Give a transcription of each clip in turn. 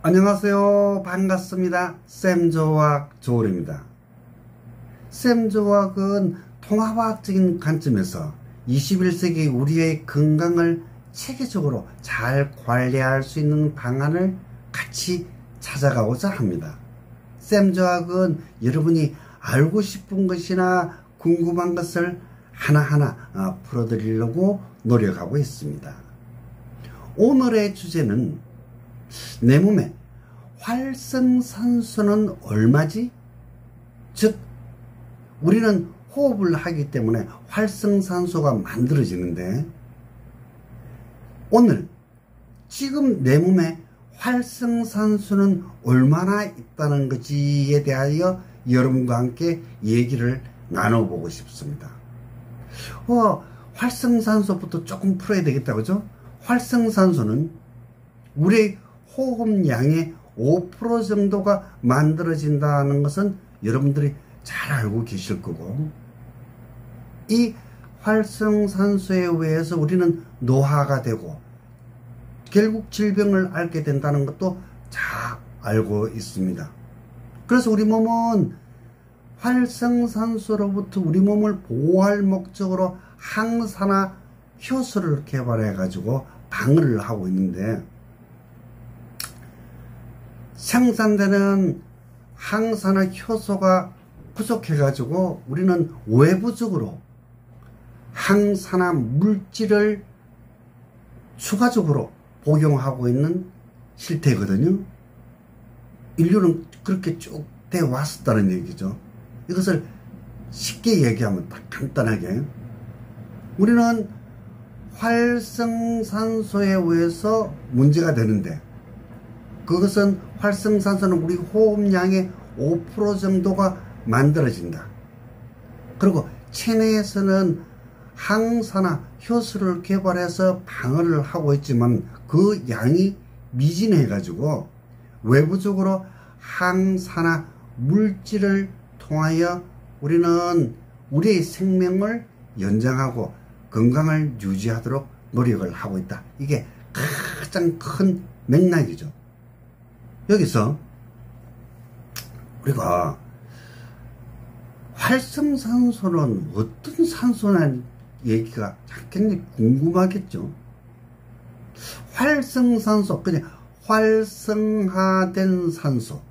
안녕하세요. 반갑습니다. 쌤조학 조울입니다. 쌤조학은 통합과학적인 관점에서 21세기 우리의 건강을 체계적으로 잘 관리할 수 있는 방안을 같이 찾아가고자 합니다. 쌤조학은 여러분이 알고 싶은 것이나 궁금한 것을 하나하나 풀어드리려고 노력하고 있습니다. 오늘의 주제는 내 몸에 활성산소는 얼마지? 즉 우리는 호흡을 하기 때문에 활성산소가 만들어지는데 오늘 지금 내 몸에 활성산소는 얼마나 있다는 것지에 대하여 여러분과 함께 얘기를 나눠보고 싶습니다. 활성산소부터 조금 풀어야 되겠다, 그죠? 활성산소는 우리의 호흡량의 5% 정도가 만들어진다는 것은 여러분들이 잘 알고 계실 거고, 이 활성산소에 의해서 우리는 노화가 되고 결국 질병을 앓게 된다는 것도 잘 알고 있습니다. 그래서 우리 몸은 활성산소로부터 우리 몸을 보호할 목적으로 항산화 효소를 개발해 가지고 방어를 하고 있는데, 생산되는 항산화 효소가 부족해 가지고 우리는 외부적으로 항산화 물질을 추가적으로 복용하고 있는 실태거든요. 인류는 그렇게 쭉 돼 왔었다는 얘기죠. 이것을 쉽게 얘기하면 딱 간단하게, 우리는 활성산소에 의해서 문제가 되는데, 그것은 활성산소는 우리 호흡량의 5% 정도가 만들어진다. 그리고 체내에서는 항산화 효소를 개발해서 방어를 하고 있지만 그 양이 미진해 가지고 외부적으로 항산화 물질을 통하여 우리는 우리의 생명을 연장하고 건강을 유지하도록 노력을 하고 있다. 이게 가장 큰 맥락이죠. 여기서 우리가 활성산소는 어떤 산소냐는 얘기가 굉장히 궁금하겠죠. 활성산소, 그냥 활성화된 산소,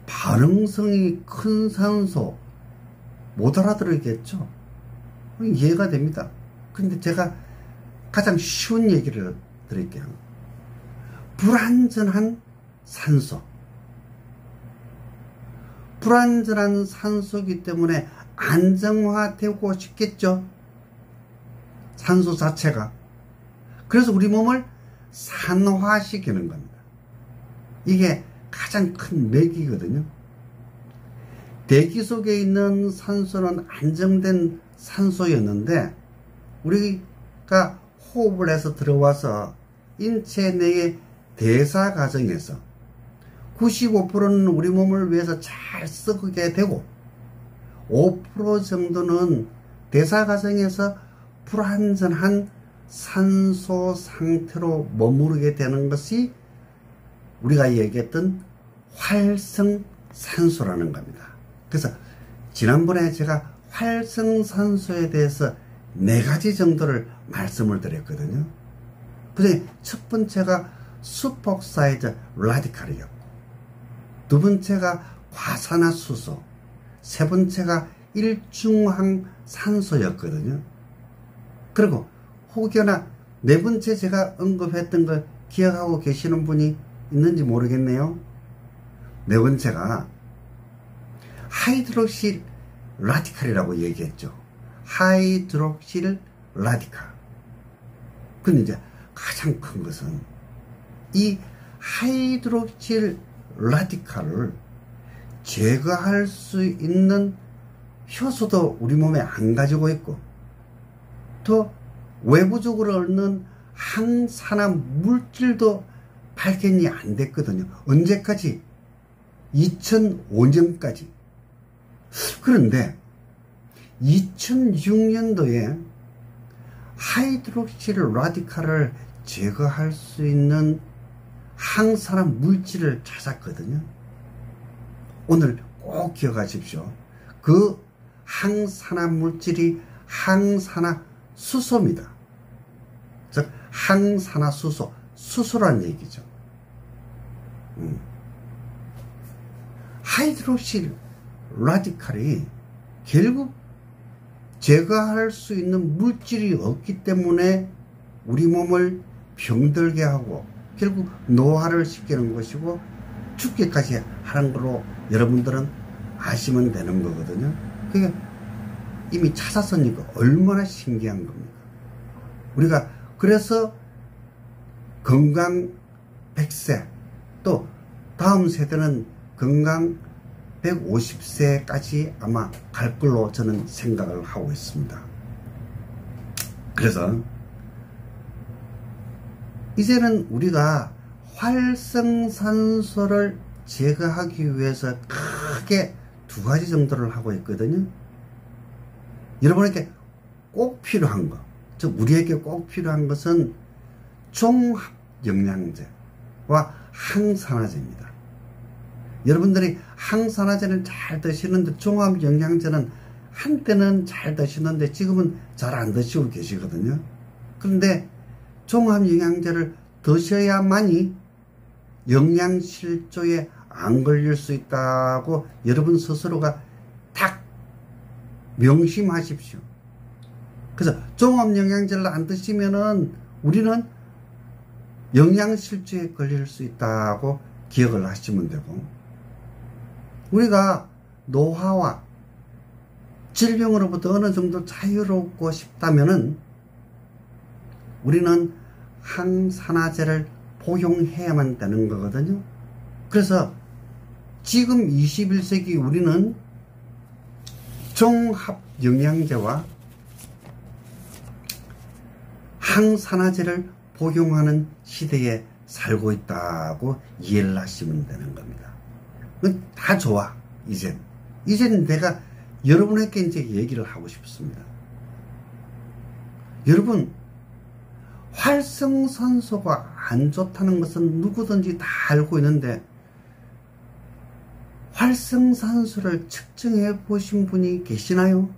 반응성이 큰 산소, 못 알아들으겠죠. 이해가 됩니다. 근데 제가 가장 쉬운 얘기를 드릴게요. 불완전한 산소. 불완전한 산소이기 때문에 안정화되고 싶겠죠. 산소 자체가. 그래서 우리 몸을 산화시키는 겁니다. 이게 가장 큰 맥이거든요. 대기 속에 있는 산소는 안정된 산소였는데 우리가 호흡을 해서 들어와서 인체 내의 대사 과정에서 95%는 우리 몸을 위해서 잘 쓰게 되고 5% 정도는 대사 과정에서 불완전한 산소 상태로 머무르게 되는 것이 우리가 얘기했던 활성산소라는 겁니다. 그래서 지난번에 제가 활성산소에 대해서 4가지 정도를 말씀을 드렸거든요. 그중에 첫 번째가 수폭사이드 라디칼이었고, 두 번째가 과산화수소, 세 번째가 일중항산소였거든요. 그리고 혹여나 네 번째 제가 언급했던 걸 기억하고 계시는 분이 있는지 모르겠네요. 네 번째가 하이드록실 라디칼이라고 얘기했죠. 하이드록실 라디칼. 근데 이제 가장 큰 것은 이 하이드록실 라디칼을 제거할 수 있는 효소도 우리 몸에 안 가지고 있고, 또 외부적으로 얻는 항산화 물질도 발견이 안 됐거든요. 언제까지? 2005년까지. 그런데 2006년도에 하이드록실 라디칼을 제거할 수 있는 항산화 물질을 찾았거든요. 오늘 꼭 기억하십시오. 그 항산화 물질이 항산화 수소입니다. 즉 항산화 수소, 수소란 얘기죠. 하이드록시 라디칼이 결국 제거할 수 있는 물질이 없기 때문에 우리 몸을 병들게 하고 결국 노화를 시키는 것이고 죽기까지 하는 거로 여러분들은 아시면 되는 거거든요. 그게 이미 찾았으니까 얼마나 신기한 겁니까? 우리가 그래서 건강 100세 또 다음 세대는 건강 150세까지 아마 갈 걸로 저는 생각을 하고 있습니다. 그래서 이제는 우리가 활성산소를 제거하기 위해서 크게 두 가지 정도를 하고 있거든요. 여러분에게 꼭 필요한 것, 즉 우리에게 꼭 필요한 것은 종합영양제와 항산화제입니다. 여러분들이 항산화제는 잘 드시는데 종합영양제는 한때는 잘 드시는데 지금은 잘 안 드시고 계시거든요. 그런데 종합영양제를 드셔야만이 영양실조에 안 걸릴 수 있다고 여러분 스스로가 딱 명심하십시오. 그래서 종합영양제를 안 드시면은 우리는 영양실조에 걸릴 수 있다고 기억을 하시면 되고, 우리가 노화와 질병으로부터 어느 정도 자유롭고 싶다면은 우리는 항산화제를 복용해야만 되는 거거든요. 그래서 지금 21세기 우리는 종합영양제와 항산화제를 복용하는 시대에 살고 있다고 이해를 하시면 되는 겁니다. 다 좋아. 이제는 내가 여러분에게 이제 얘기를 하고 싶습니다. 여러분, 활성산소가 안 좋다는 것은 누구든지 다 알고 있는데 활성산소를 측정해 보신 분이 계시나요?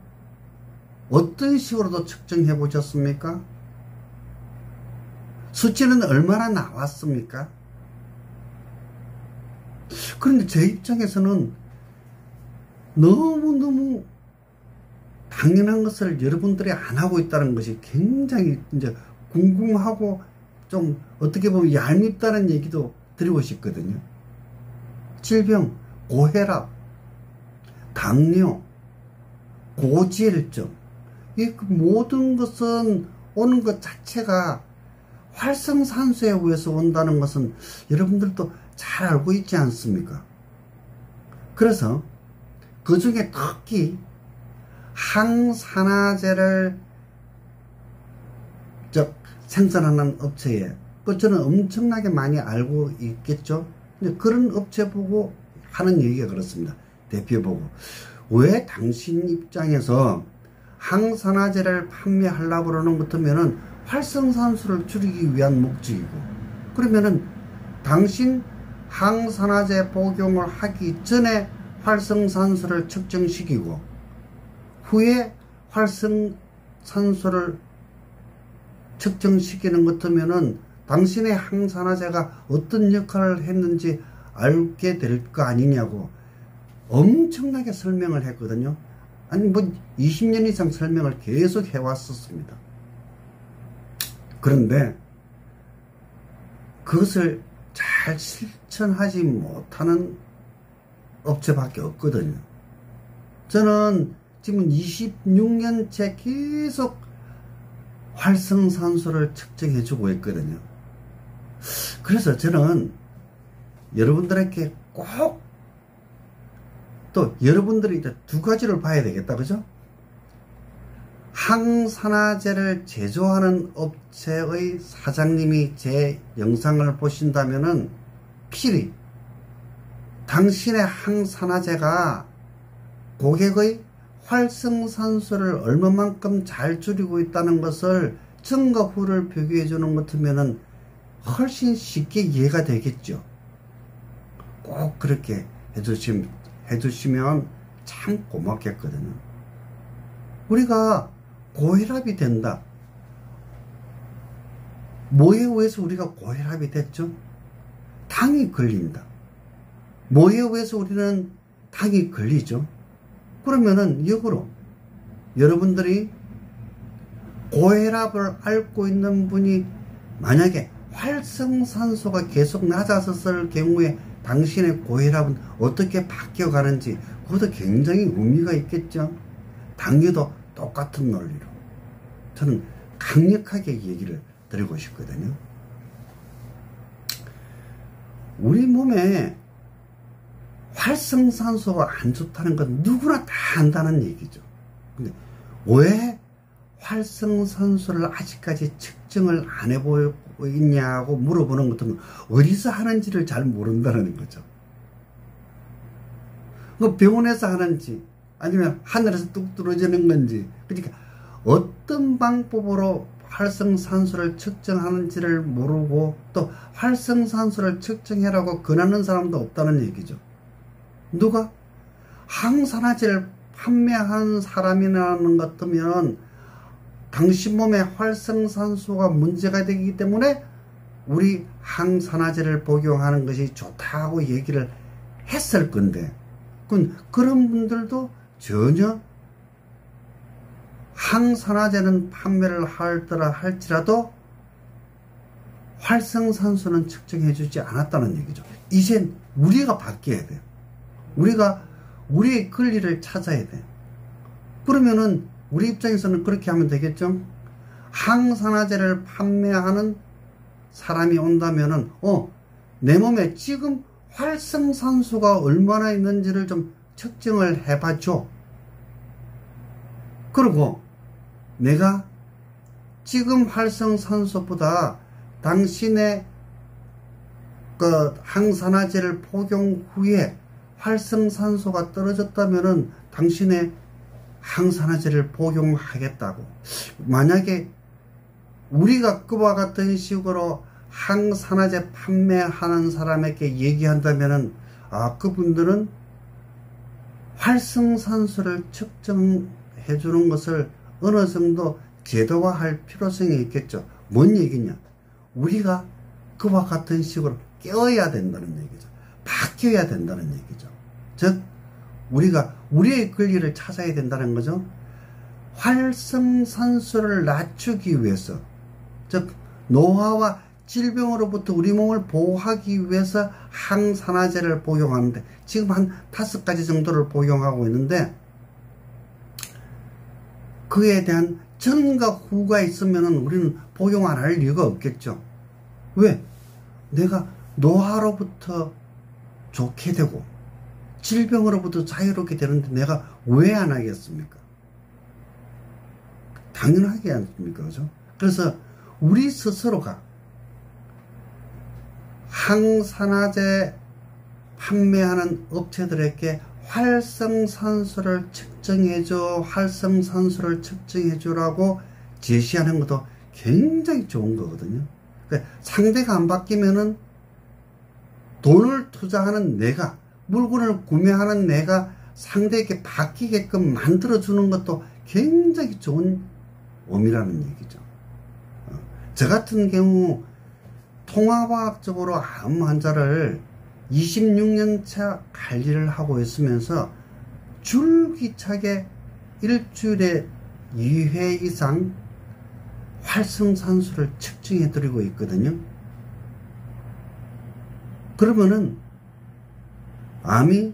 어떤 식으로도 측정해 보셨습니까? 수치는 얼마나 나왔습니까? 그런데 제 입장에서는 너무너무 당연한 것을 여러분들이 안 하고 있다는 것이 굉장히 이제 궁금하고 좀 어떻게 보면 얄밉다는 얘기도 드리고 싶거든요. 질병, 고혈압, 당뇨, 고지혈증, 이 모든 것은 오는 것 자체가 활성산소에 의해서 온다는 것은 여러분들도 잘 알고 있지 않습니까? 그래서 그 중에 특히 항산화제를 생산하는 업체에, 저는 엄청나게 많이 알고 있겠죠. 근데 그런 업체 보고 하는 얘기가 그렇습니다. 대표 보고, 왜 당신 입장에서 항산화제를 판매하려고 그러는 것 같으면은 활성산소를 줄이기 위한 목적이고, 그러면은 당신 항산화제 복용을 하기 전에 활성산소를 측정시키고 후에 활성산소를 측정시키는 것 같으면은 당신의 항산화제가 어떤 역할을 했는지 알게 될 거 아니냐고 엄청나게 설명을 했거든요. 아니 20년 이상 설명을 계속 해왔었습니다. 그런데 그것을 잘 실천하지 못하는 업체밖에 없거든요. 저는 지금 26년째 계속 활성산소를 측정해 주고 있거든요. 그래서 저는 여러분들에게 꼭, 또 여러분들이 두 가지를 봐야 되겠다, 그죠? 항산화제를 제조하는 업체의 사장님이 제 영상을 보신다면은 확실히 당신의 항산화제가 고객의 활성산소를 얼마만큼 잘 줄이고 있다는 것을 증거 후를 비교해 주는 것 같으면은 훨씬 쉽게 이해가 되겠죠. 꼭 그렇게 해주시면 참 고맙겠거든요. 우리가 고혈압이 된다. 뭐에 의해서 우리가 고혈압이 됐죠? 당이 걸린다. 뭐에 의해서 우리는 당이 걸리죠? 그러면은 역으로 여러분들이 고혈압을 앓고 있는 분이 만약에 활성산소가 계속 낮아졌을 경우에 당신의 고혈압은 어떻게 바뀌어가는지 그것도 굉장히 의미가 있겠죠. 당뇨도 똑같은 논리로 저는 강력하게 얘기를 드리고 싶거든요. 우리 몸에 활성산소가 안 좋다는 건 누구나 다 안다는 얘기죠. 근데 왜 활성산소를 아직까지 측정을 안 해보고 있냐고 물어보는 것도 어디서 하는지를 잘 모른다는 거죠. 병원에서 하는지 아니면 하늘에서 뚝 떨어지는 건지, 그러니까 어떤 방법으로 활성산소를 측정하는지를 모르고 또 활성산소를 측정해라고 권하는 사람도 없다는 얘기죠. 누가? 항산화제를 판매하는 사람이라는 것 같으면 당신 몸에 활성산소가 문제가 되기 때문에 우리 항산화제를 복용하는 것이 좋다고 얘기를 했을 건데, 그런 분들도 전혀 항산화제는 판매를 하더라 할지라도 활성산소는 측정해 주지 않았다는 얘기죠. 이젠 우리가 바뀌어야 돼요. 우리가 우리의 권리를 찾아야 돼요. 그러면은 우리 입장에서는 그렇게 하면 되겠죠. 항산화제를 판매하는 사람이 온다면은 내 몸에 지금 활성산소가 얼마나 있는지를 좀 측정을 해봐줘. 그리고 내가 지금 활성산소보다 당신의 그 항산화제를 복용 후에 활성산소가 떨어졌다면은 당신의 항산화제를 복용하겠다고. 만약에 우리가 그와 같은 식으로 항산화제 판매하는 사람에게 얘기한다면은 그분들은 활성산소를 측정해 주는 것을 어느 정도 제도화할 필요성이 있겠죠. 뭔 얘기냐? 우리가 그와 같은 식으로 깨어야 된다는 얘기죠. 바뀌어야 된다는 얘기죠. 즉 우리가 우리의 권리를 찾아야 된다는 거죠. 활성산소를 낮추기 위해서, 즉 노화와 질병으로부터 우리 몸을 보호하기 위해서 항산화제를 복용하는데 지금 한 5가지 정도를 복용하고 있는데, 그에 대한 전과 후가 있으면 우리는 복용 안 할 이유가 없겠죠. 왜? 내가 노화로부터 좋게 되고 질병으로부터 자유롭게 되는데 내가 왜 안 하겠습니까? 당연하게 않습니까? 그죠? 그래서 우리 스스로가 항산화제 판매하는 업체들에게 활성산소를 측정해줘, 활성산소를 측정해주라고 제시하는 것도 굉장히 좋은 거거든요. 그러니까 상대가 안 바뀌면은 돈을 투자하는 내가, 물건을 구매하는 내가 상대에게 바뀌게끔 만들어주는 것도 굉장히 좋은 의미라는 얘기죠. 저 같은 경우 통합과학적으로 암 환자를 26년차 관리를 하고 있으면서 줄기차게 일주일에 2회 이상 활성산소를 측정해 드리고 있거든요. 그러면은 암이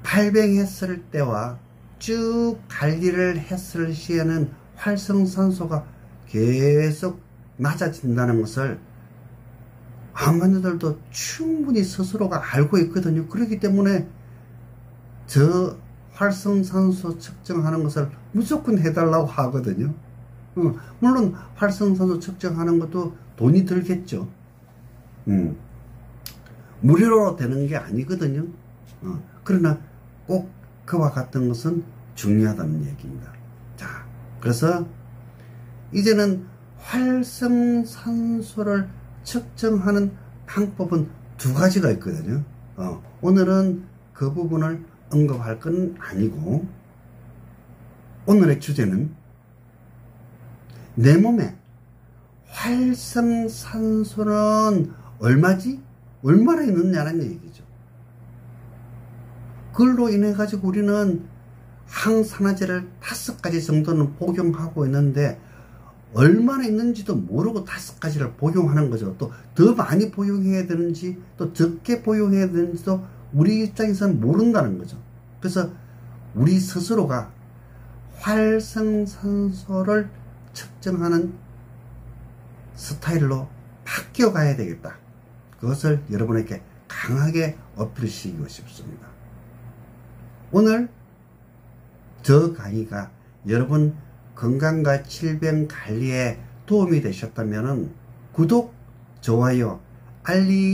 발병했을 때와 쭉 관리를 했을 시에는 활성산소가 계속 낮아진다는 것을 암 환자들도 충분히 스스로가 알고 있거든요. 그렇기 때문에 저 활성산소 측정하는 것을 무조건 해달라고 하거든요. 물론 활성산소 측정하는 것도 돈이 들겠죠. 무료로 되는 게 아니거든요. 그러나 꼭 그와 같은 것은 중요하다는 얘기입니다. 자, 그래서 이제는 활성산소를 측정하는 방법은 두 가지가 있거든요. 오늘은 그 부분을 언급할 건 아니고, 오늘의 주제는 내 몸에 활성산소는 얼마지? 얼마나 있느냐는 얘기죠. 그걸로 인해 가지고 우리는 항산화제를 5가지 정도는 복용하고 있는데 얼마나 있는지도 모르고 5가지를 복용하는 거죠. 또 더 많이 복용해야 되는지 또 적게 복용해야 되는지도 우리 입장에서는 모른다는 거죠. 그래서 우리 스스로가 활성산소를 측정하는 스타일로 바뀌어 가야 되겠다. 그것을 여러분에게 강하게 어필시키고 싶습니다. 오늘 저 강의가 여러분 건강과 질병 관리에 도움이 되셨다면 구독, 좋아요, 알림